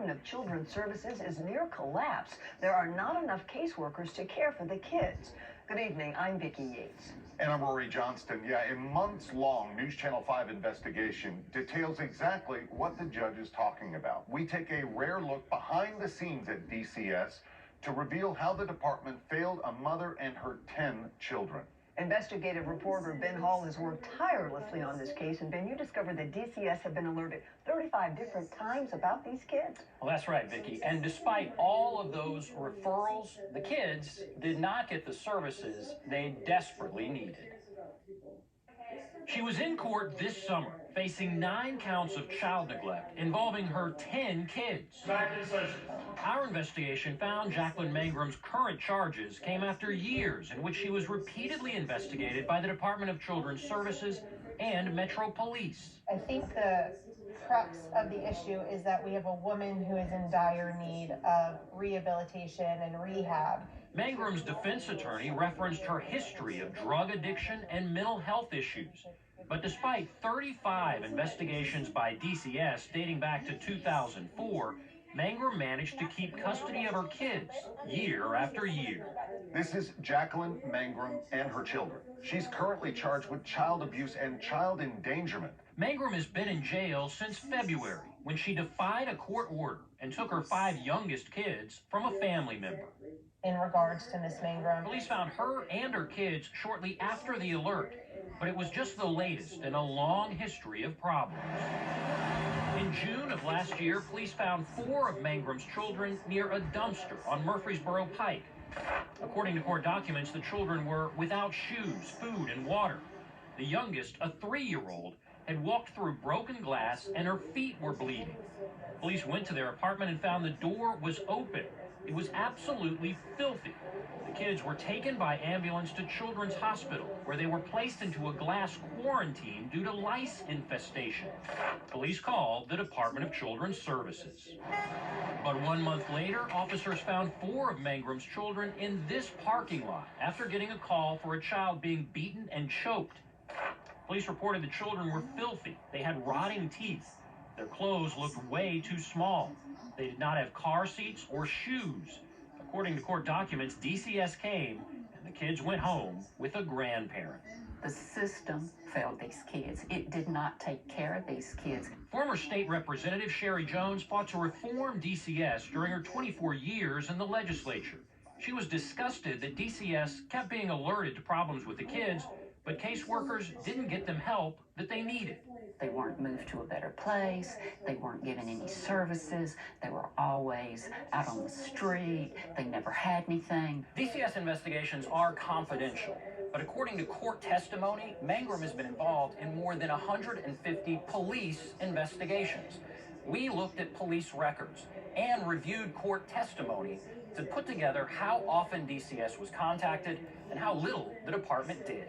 Department of Children's Services is near collapse. There are not enough caseworkers to care for the kids. Good evening, I'm Vicki Yates. And I'm Rory Johnston. Yeah, a months-long News Channel 5 investigation details exactly what the judge is talking about. We take a rare look behind the scenes at DCS to reveal how the department failed a mother and her 10 children. Investigative reporter Ben Hall has worked tirelessly on this case, and Ben, you discovered that DCS have been alerted 35 different times about these kids. Well, that's right, Vicki. And despite all of those referrals, the kids did not get the services they desperately needed. She was in court this summer, facing 9 counts of child neglect involving her 10 kids. Back in session. Our investigation found Jacqueline Mangram's current charges came after years in which she was repeatedly investigated by the Department of Children's Services and Metro Police. I think the crux of the issue is that we have a woman who is in dire need of rehabilitation and rehab. Mangram's defense attorney referenced her history of drug addiction and mental health issues. But despite 35 investigations by DCS dating back to 2004, Mangram managed to keep custody of her kids year after year. This is Jacqueline Mangram and her children. She's currently charged with child abuse and child endangerment. Mangram has been in jail since February, when she defied a court order and took her 5 youngest kids from a family member. In regards to Miss Mangram, Police found her and her kids shortly after the alert, but it was just the latest in a long history of problems. In June of last year, police found 4 of Mangram's children near a dumpster on Murfreesboro Pike. According to court documents, the children were without shoes, food, and water. The youngest, a 3-year-old, had walked through broken glass and her feet were bleeding. Police went to their apartment and found the door was open. It was absolutely filthy. The kids were taken by ambulance to Children's Hospital, where they were placed into a glass quarantine due to lice infestation. Police called the Department of Children's Services. But 1 month later, officers found 4 of Mangram's children in this parking lot after getting a call for a child being beaten and choked. Police reported the children were filthy. They had rotting teeth. Their clothes looked way too small. They did not have car seats or shoes. According to court documents, DCS came and the kids went home with a grandparent. The system failed these kids. It did not take care of these kids. Former state representative Sherry Jones fought to reform DCS during her 24 years in the legislature. She was disgusted that DCS kept being alerted to problems with the kids, but caseworkers didn't get them help that they needed. They weren't moved to a better place. They weren't given any services. They were always out on the street. They never had anything. DCS investigations are confidential, but according to court testimony, Mangram has been involved in more than 150 police investigations. We looked at police records and reviewed court testimony to put together how often DCS was contacted and how little the department did.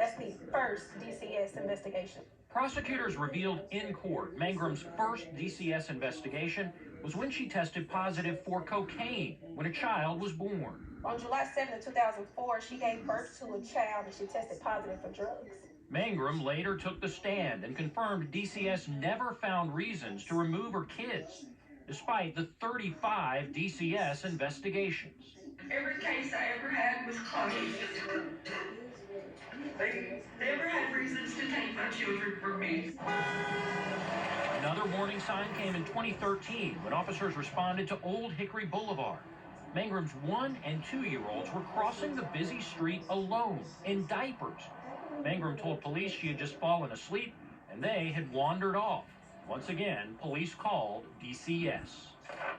that's the first DCS investigation. Prosecutors revealed in court Mangram's first DCS investigation was when she tested positive for cocaine when a child was born. On July 7th, 2004, she gave birth to a child and she tested positive for drugs. Mangram later took the stand and confirmed DCS never found reasons to remove her kids, despite the 35 DCS investigations. Every case I ever had was closed. They never had reasons to take my children from me. Another warning sign came in 2013 when officers responded to Old Hickory Boulevard. Mangram's 1- and 2-year-olds were crossing the busy street alone, in diapers. Mangram told police she had just fallen asleep and they had wandered off. Once again, police called DCS.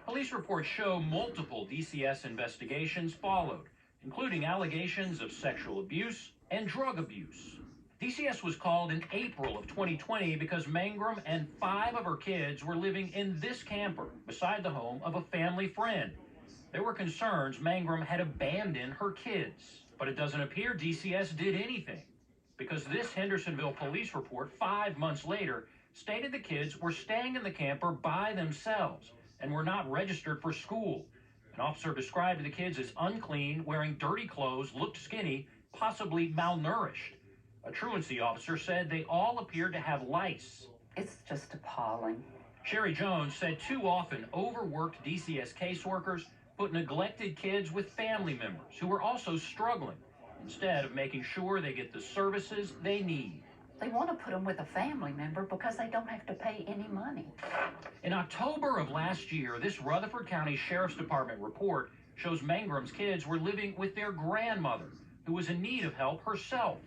Police reports show multiple DCS investigations followed, including allegations of sexual abuse and drug abuse. DCS was called in April of 2020 because Mangram and 5 of her kids were living in this camper beside the home of a family friend. There were concerns Mangram had abandoned her kids, but it doesn't appear DCS did anything, because this Hendersonville police report 5 months later stated the kids were staying in the camper by themselves and were not registered for school. An officer described the kids as unclean, wearing dirty clothes, looked skinny, possibly malnourished. A truancy officer said they all appeared to have lice. It's just appalling. Sherry Jones said too often overworked DCS caseworkers put neglected kids with family members who were also struggling instead of making sure they get the services they need. They want to put them with a family member because they don't have to pay any money. In October of last year, this Rutherford County Sheriff's Department report shows Mangram's kids were living with their grandmother, who was in need of help herself.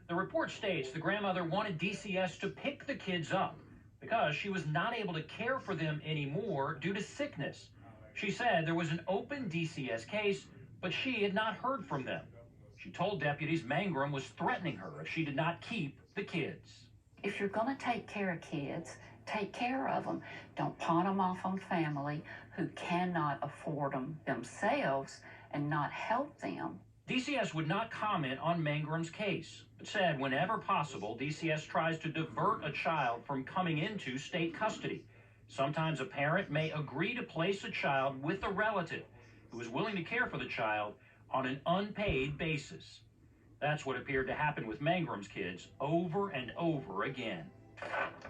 The report states the grandmother wanted DCS to pick the kids up because she was not able to care for them anymore due to sickness. She said there was an open DCS case, but she had not heard from them. She told deputies Mangrum was threatening her if she did not keep the kids. If you're going to take care of kids, take care of them. Don't pawn them off on family who cannot afford them themselves and not help them. DCS would not comment on Mangrum's case, but said whenever possible, DCS tries to divert a child from coming into state custody. Sometimes a parent may agree to place a child with a relative who is willing to care for the child on an unpaid basis. That's what appeared to happen with Mangrum's kids over and over again.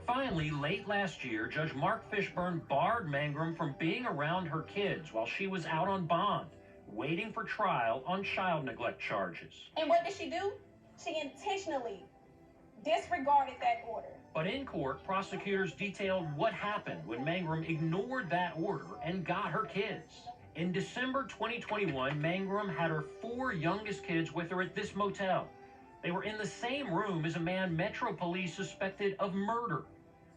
Finally, late last year, Judge Mark Fishburne barred Mangrum from being around her kids while she was out on bond, waiting for trial on child neglect charges. And what did she do? She intentionally disregarded that order. But in court, prosecutors detailed what happened when Mangrum ignored that order and got her kids. In December 2021, Mangrum had her 4 youngest kids with her at this motel. They were in the same room as a man Metro Police suspected of murder.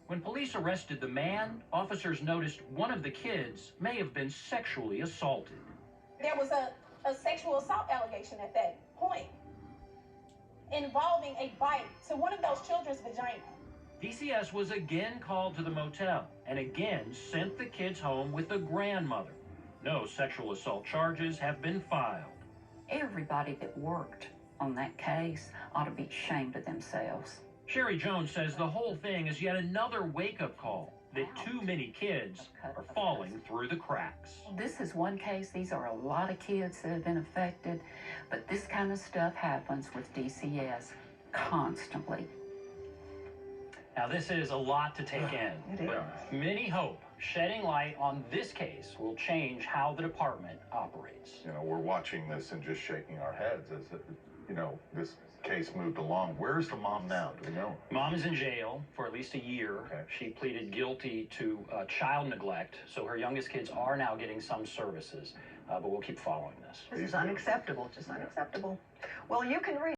When police arrested the man, officers noticed one of the kids may have been sexually assaulted. There was a sexual assault allegation at that point involving a bite to one of those children's vagina. DCS was again called to the motel and again sent the kids home with the grandmother. No sexual assault charges have been filed. Everybody that worked on that case ought to be ashamed of themselves. Sherry Jones says the whole thing is yet another wake-up call that too many kids are falling through the cracks. This is one case. These are a lot of kids that have been affected, but this kind of stuff happens with DCS constantly. Now, this is a lot to take in, but many hope shedding light on this case will change how the department operates. You know, we're watching this and just shaking our heads as, this case moved along. Where's the mom now? Do we know? Mom is in jail for at least a year. Okay. She pleaded guilty to child neglect, so her youngest kids are now getting some services, but we'll keep following this. This is unacceptable, just unacceptable. Well, you can read